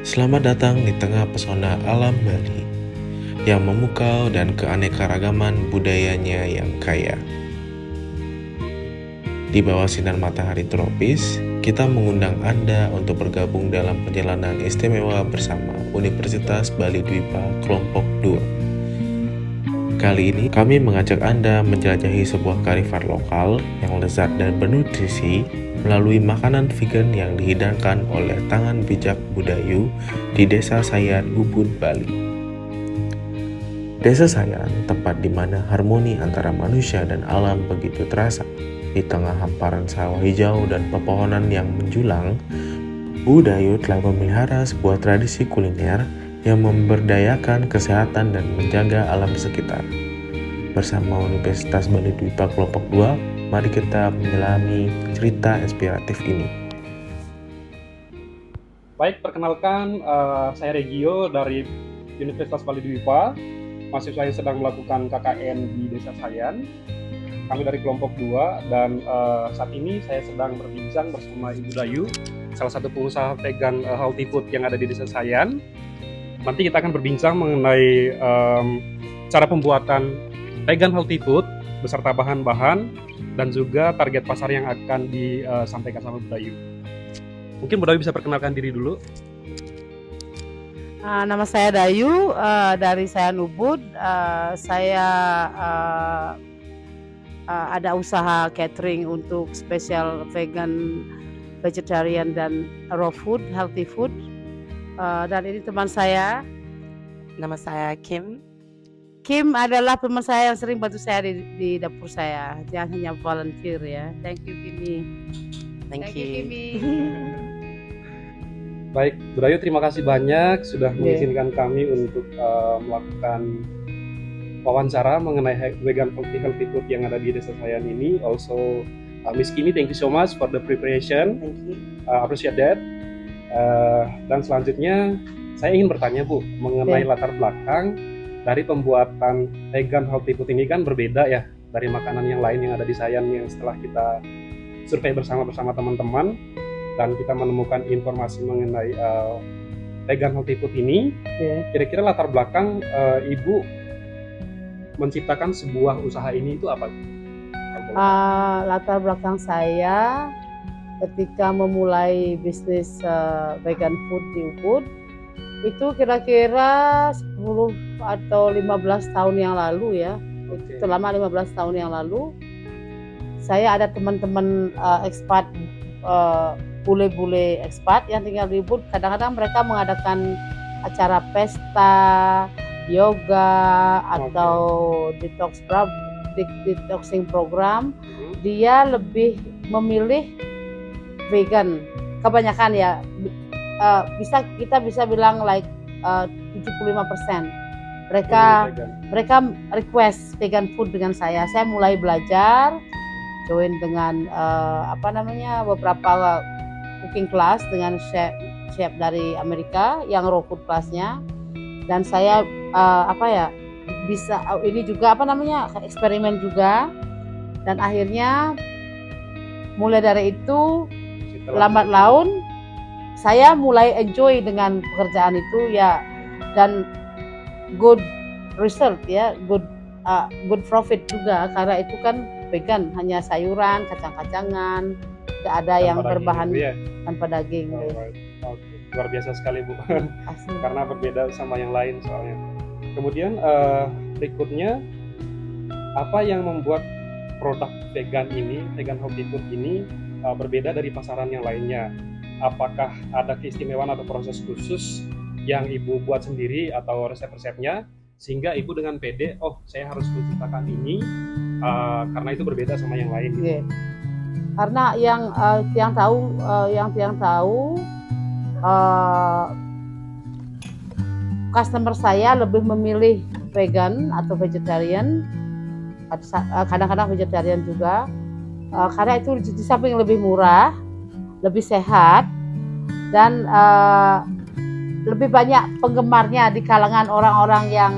Selamat datang di tengah pesona alam Bali yang memukau dan keanekaragaman budayanya yang kaya. Di bawah sinar matahari tropis, kita mengundang Anda untuk bergabung dalam perjalanan istimewa bersama Universitas Bali Dwipa Kelompok 2. Kali ini kami mengajak Anda menjelajahi sebuah kearifan lokal yang lezat dan bernutrisi melalui makanan vegan yang dihidangkan oleh tangan bijak Budayu di Desa Sayan, Ubud, Bali. Desa Sayan, tempat di mana harmoni antara manusia dan alam begitu terasa. Di tengah hamparan sawah hijau dan pepohonan yang menjulang, Budayu telah memelihara sebuah tradisi kuliner yang memberdayakan kesehatan dan menjaga alam sekitar. Bersama Universitas Bali Dwipa Kelompok 2, mari kita menyelami cerita inspiratif ini. Baik, perkenalkan, saya Regio dari Universitas Bali Dwipa. Mahasiswa yang sedang melakukan KKN di Desa Sayan. Kami dari kelompok 2 dan saat ini saya sedang berbincang bersama Ibu Dayu, salah satu pengusaha vegan healthy food yang ada di Desa Sayan. Nanti kita akan berbincang mengenai cara pembuatan vegan healthy food beserta bahan-bahan dan juga target pasar yang akan disampaikan sama Bu Dayu. Mungkin Bu Dayu bisa perkenalkan diri dulu. Nama saya Dayu dari Sayan Ubud. Saya ada usaha catering untuk spesial vegan, vegetarian dan raw food, healthy food. Dan ini teman saya. Nama saya Kim. Kim adalah teman saya yang sering bantu saya di dapur saya. Dia hanya volunteer ya. Thank you Kimi. Thank you. Kimi. Baik, Bu Dayu, terima kasih banyak sudah mengizinkan kami untuk melakukan wawancara mengenai vegan healthy food yang ada di Desa Sayan ini. Also, Miss Kimi, thank you so much for the preparation. Thank you. Appreciate that. Dan selanjutnya saya ingin bertanya Bu mengenai latar belakang dari pembuatan vegan healthy food ini. Kan berbeda ya dari makanan yang lain yang ada di Sayan yang setelah kita survei bersama teman-teman dan kita menemukan informasi mengenai vegan healthy food ini. Kira-kira latar belakang Ibu menciptakan sebuah usaha ini itu apa? Latar belakang saya ketika memulai bisnis vegan food di Ubud itu kira-kira 10 atau 15 tahun yang lalu ya. Selama 15 tahun yang lalu saya ada teman-teman expat, bule-bule expat yang tinggal di Ubud. Kadang-kadang mereka mengadakan acara pesta, yoga atau detoxing program. Dia lebih memilih vegan kebanyakan ya. Kita bisa bilang like 75%. Mereka request vegan food dengan saya. Saya mulai belajar, join dengan beberapa cooking class dengan chef dari Amerika yang raw food classnya. Dan saya bisa ini juga eksperimen juga. Dan akhirnya mulai dari itu lambat laun saya mulai enjoy dengan pekerjaan itu ya, dan good result ya, good profit juga karena itu kan vegan, hanya sayuran, kacang-kacangan, tidak ada tanpa yang berbahan tanpa daging. Luar biasa sekali Bu. Karena berbeda sama yang lain soalnya. Kemudian berikutnya, apa yang membuat produk vegan healthy food ini berbeda dari pasaran yang lainnya? Apakah ada keistimewaan atau proses khusus yang Ibu buat sendiri atau resep-resepnya sehingga Ibu dengan pede, saya harus menciptakan ini karena itu berbeda sama yang lain gitu. Karena yang tahu customer saya lebih memilih vegan atau vegetarian, kadang-kadang vegetarian juga, karena itu di samping lebih murah, lebih sehat, dan lebih banyak penggemarnya di kalangan orang-orang yang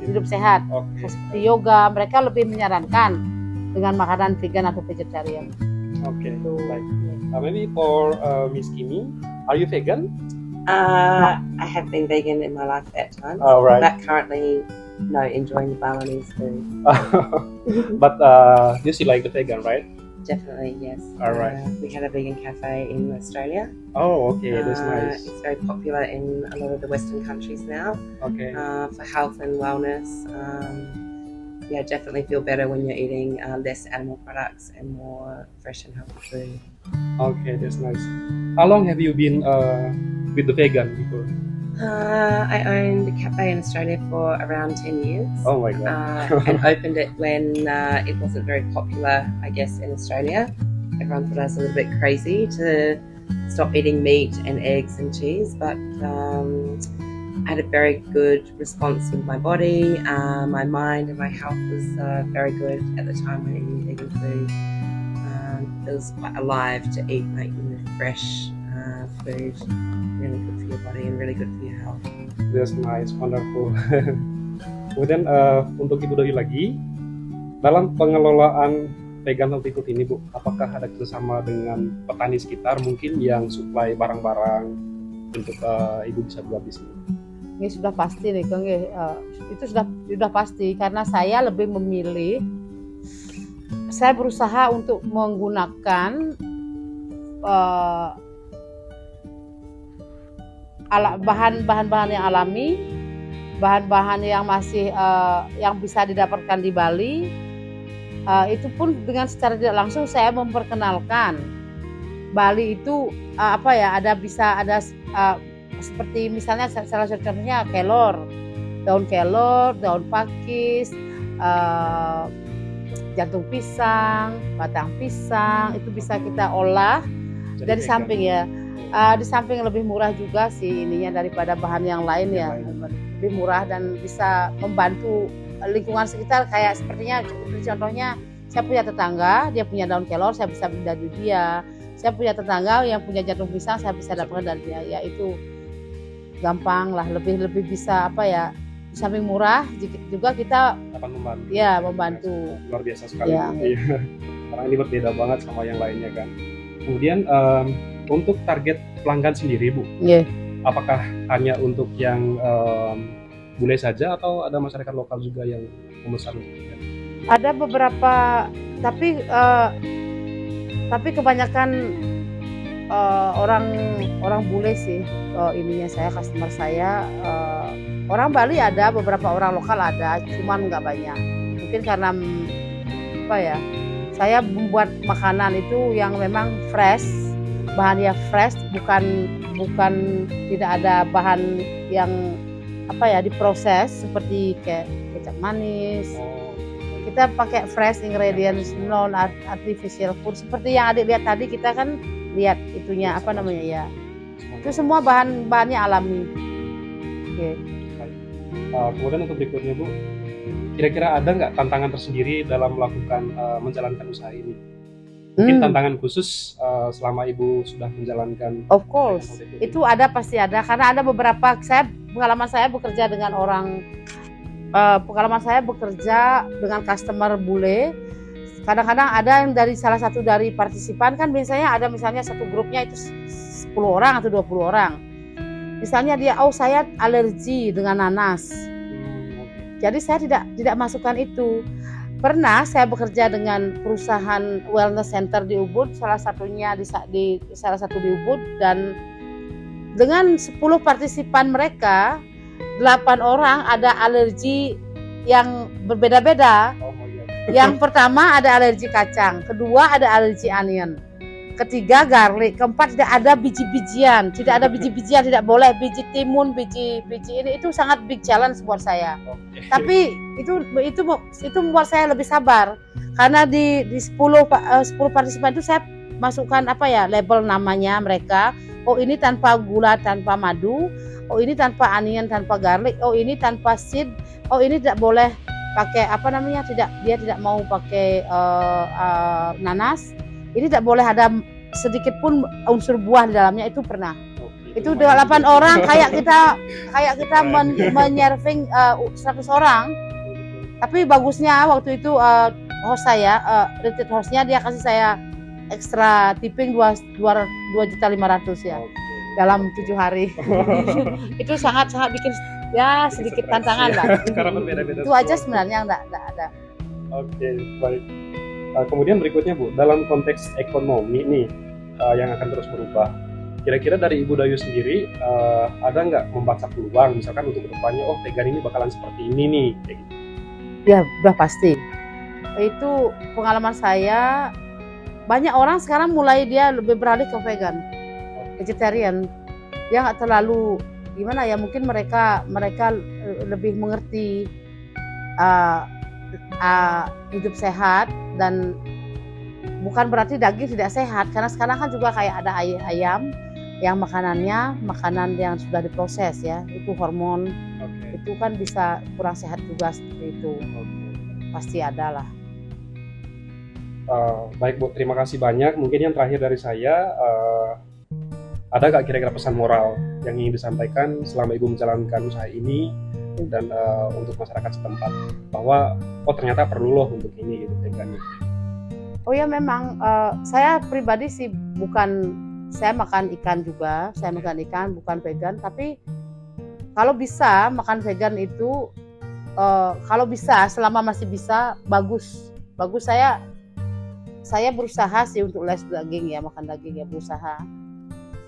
hidup sehat. Seperti yoga, mereka lebih menyarankan dengan makanan vegan atau vegetarian. Okay, Itu. baik. Maybe for Miss Kimi, are you vegan? I have been vegan in my life at times, Oh, right. but currently, no, enjoying the Balinese food. But you still like the vegan, right? Definitely, yes. All right. We had a vegan cafe in Australia. Oh, okay, that's nice. It's very popular in a lot of the Western countries now Okay. for health and wellness. Yeah, definitely feel better when you're eating less animal products and more fresh and healthy food. Okay, that's nice. How long have you been with the vegan before? I owned a cafe in Australia for around 10 years. Oh my god. And opened it when it wasn't very popular, I guess, in Australia. Everyone thought I was a little bit crazy to stop eating meat and eggs and cheese, but I had a very good response with my body. My mind and my health was very good at the time when eating vegan food. It was quite alive to eat like fresh food, really good for your body and really good for your health. That's nice, wonderful. Kemudian untuk Ibu Doi lagi, dalam pengelolaan vegan healthy food ini Bu, apakah ada kerjasama dengan petani sekitar mungkin yang supply barang-barang untuk Ibu bisa buat di sini? Ini sudah pasti nih Kang, itu sudah pasti karena saya lebih memilih, saya berusaha untuk menggunakan bahan-bahan yang alami, bahan-bahan yang masih yang bisa didapatkan di Bali. Itu pun dengan secara tidak langsung saya memperkenalkan Bali itu ada seperti misalnya salah satu contohnya kelor, daun pakis, jantung pisang, batang pisang, itu bisa kita olah. Dari samping ya, di samping lebih murah juga sih ininya daripada bahan yang lain ya, lebih murah dan bisa membantu lingkungan sekitar. Kayak sepertinya contohnya saya punya tetangga, dia punya daun kelor, saya bisa beli dari dia. Saya punya tetangga yang punya jantung pisang, saya bisa dapatkan dari dia. Ya itu gampang lah, lebih bisa di samping murah juga kita akan membantu. Ya, membantu. Luar biasa sekali. Ya. Iya. Karena ini berbeda banget sama yang lainnya kan. Kemudian untuk target pelanggan sendiri Bu, apakah hanya untuk yang bule saja atau ada masyarakat lokal juga yang memesan? Ada beberapa, tapi kebanyakan orang bule sih ininya customer saya. Orang Bali ada, beberapa orang lokal ada, cuman nggak banyak. Mungkin karena saya membuat makanan itu yang memang fresh, bahannya fresh, bukan tidak ada bahan yang diproses seperti kayak kecap manis. Kita pakai fresh ingredients, non artificial food. Seperti yang adik lihat tadi, kita kan lihat itunya itu semua bahannya alami. Okay. Kemudian untuk berikutnya Bu, kira-kira ada nggak tantangan tersendiri dalam melakukan menjalankan usaha ini? Mungkin tantangan khusus selama Ibu sudah menjalankan? Of course, itu ada, pasti ada. Karena ada beberapa, pengalaman saya bekerja dengan customer bule. Kadang-kadang ada yang dari salah satu dari partisipan, kan biasanya ada misalnya satu grupnya itu 10 orang atau 20 orang. Misalnya dia, saya alergi dengan nanas. Jadi saya tidak masukkan itu. Pernah saya bekerja dengan perusahaan wellness center di Ubud, salah satunya di salah satu di Ubud, dan dengan 10 partisipan mereka, 8 orang ada alergi yang berbeda-beda. Yang pertama ada alergi kacang, kedua ada alergi onion, ketiga garlic, keempat tidak ada biji-bijian, tidak boleh biji timun, biji ini, itu sangat big challenge buat saya. Tapi itu membuat saya lebih sabar karena di 10 partisipan itu saya masukkan label namanya mereka. Oh, ini tanpa gula, tanpa madu. Oh, ini tanpa onion, tanpa garlic. Oh, ini tanpa seed. Oh, ini tidak boleh pakai dia tidak mau pakai nanas. Ini tidak boleh ada sedikit pun unsur buah di dalamnya, itu pernah. Itu 8 orang kayak kita menyerving 100 orang. Tapi bagusnya waktu itu host saya, retreat hostnya dia kasih saya ekstra tipping 2.500.000 ya Oke. dalam 7 hari. Itu sangat bikin ya sedikit Stres, tantangan ya. lah. Karena berbeda-beda Itu aja skor. sebenarnya enggak ada. Oke, baik. Kemudian berikutnya Bu, dalam konteks ekonomi nih yang akan terus berubah. Kira-kira dari Ibu Dayu sendiri ada nggak membaca peluang, misalkan untuk kedepannya, oh vegan ini bakalan seperti ini nih, kayak gitu. Ya udah pasti. Itu pengalaman saya, banyak orang sekarang mulai dia lebih beralih ke vegan, vegetarian. Dia nggak terlalu gimana ya, mungkin mereka lebih mengerti hidup sehat, dan bukan berarti daging tidak sehat, karena sekarang kan juga kayak ada ayam yang makanan yang sudah diproses ya, itu hormon, Oke. itu kan bisa kurang sehat juga seperti itu. Pasti ada lah. Baik Bu, terima kasih banyak. Mungkin yang terakhir dari saya, ada nggak kira-kira pesan moral yang ingin disampaikan selama Ibu menjalankan usaha ini dan untuk masyarakat setempat, bahwa oh ternyata perlu loh untuk ini gitu vegan. Oh ya memang saya pribadi sih saya makan ikan juga, saya makan ikan bukan vegan, tapi kalau bisa makan vegan itu kalau bisa, selama masih bisa, bagus. Saya berusaha sih untuk less daging ya, makan daging ya, berusaha.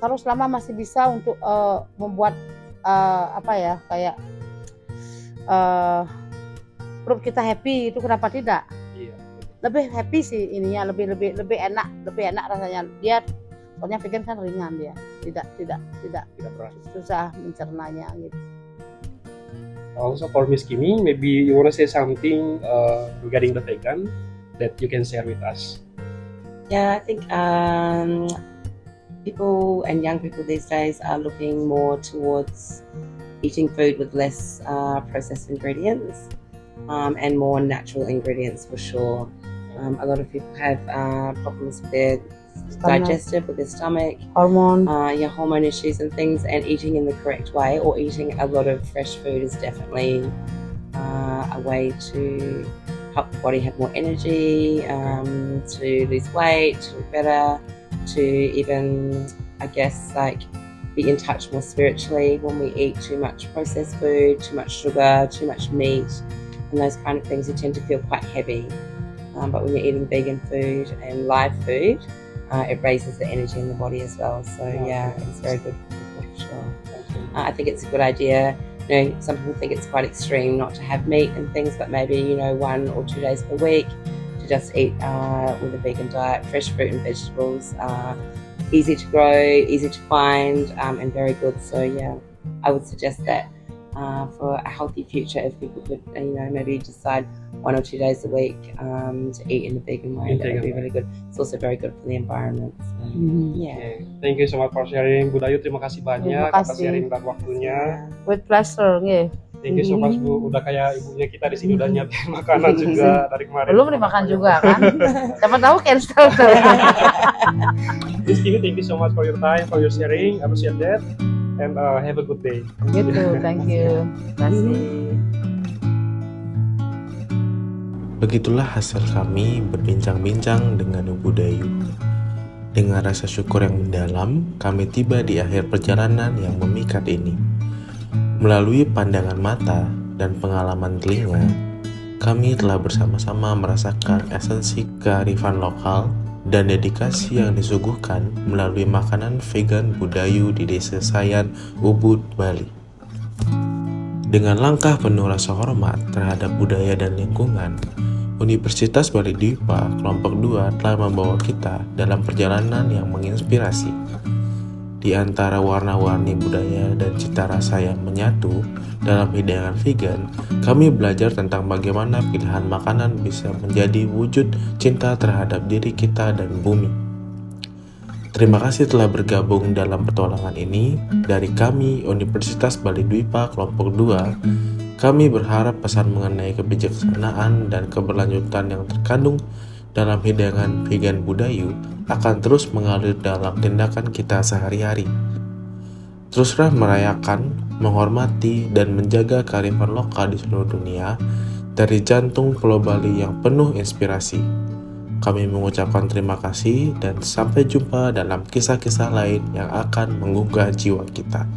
Kalau selama masih bisa untuk membuat kayak perut kita happy, itu kenapa tidak? Iya. Lebih happy sih ininya, lebih enak rasanya. Dia soalnya vegan kan ringan, dia tidak Tidak berat. susah mencernanya gitu. Also for Miss Kimi, maybe you want to say something regarding the vegan that you can share with us. Yeah, I think people and young people these days are looking more towards eating food with less processed ingredients and more natural ingredients for sure. A lot of people have problems with their digestive, with their stomach, Hormon. hormone issues and things, and eating in the correct way or eating a lot of fresh food is definitely a way to help the body have more energy, to lose weight, to look better, to even, I guess, like be in touch more spiritually. When we eat too much processed food, too much sugar, too much meat, and those kind of things, you tend to feel quite heavy. But when you're eating vegan food and live food, it raises the energy in the body as well. So yeah, it's very good for people for sure. I think it's a good idea. You know, some people think it's quite extreme not to have meat and things, but maybe 1 or 2 days per week to just eat with a vegan diet. Fresh fruit and vegetables are easy to grow, easy to find, and very good. So yeah, I would suggest that for a healthy future, if people could maybe decide 1 or 2 days a week to eat in a vegan way, that would be really good. It's also very good for the environment. So, yeah. Okay. Thank you so much for sharing, Bu Dayu. Terima kasih banyak Terima kasih. atas sharing dan waktunya. With pleasure, nggih. Thank you so much Bu. Udah kayak ibunya kita di sini, udah nyiapin makanan juga dari kemarin. Belum dimakan juga kan? Siapa tahu cancel tuh. Miss Kimi, thank you so much for your time, for your sharing. Appreciate that. And have a good day. Gitu, thank you. Terima kasih. Begitulah hasil kami berbincang-bincang dengan Ibu Dayu. Dengan rasa syukur yang mendalam, kami tiba di akhir perjalanan yang memikat ini. Melalui pandangan mata dan pengalaman telinga, kami telah bersama-sama merasakan esensi kearifan lokal dan dedikasi yang disuguhkan melalui makanan vegan Bu Dayu di Desa Sayan, Ubud, Bali. Dengan langkah penuh rasa hormat terhadap budaya dan lingkungan, Universitas Bali Dwipa Kelompok 2 telah membawa kita dalam perjalanan yang menginspirasi. Di antara warna-warni budaya dan cita rasa yang menyatu dalam hidangan vegan, kami belajar tentang bagaimana pilihan makanan bisa menjadi wujud cinta terhadap diri kita dan bumi. Terima kasih telah bergabung dalam petualangan ini. Dari kami, Universitas Bali Dwipa Kelompok 2, kami berharap pesan mengenai kebijaksanaan dan keberlanjutan yang terkandung dalam hidangan vegan Bu Dayu akan terus mengalir dalam tindakan kita sehari-hari. Teruslah merayakan, menghormati, dan menjaga kearifan lokal di seluruh dunia Dari jantung Pulau Bali yang penuh inspirasi, kami mengucapkan terima kasih dan sampai jumpa dalam kisah-kisah lain yang akan menggugah jiwa kita.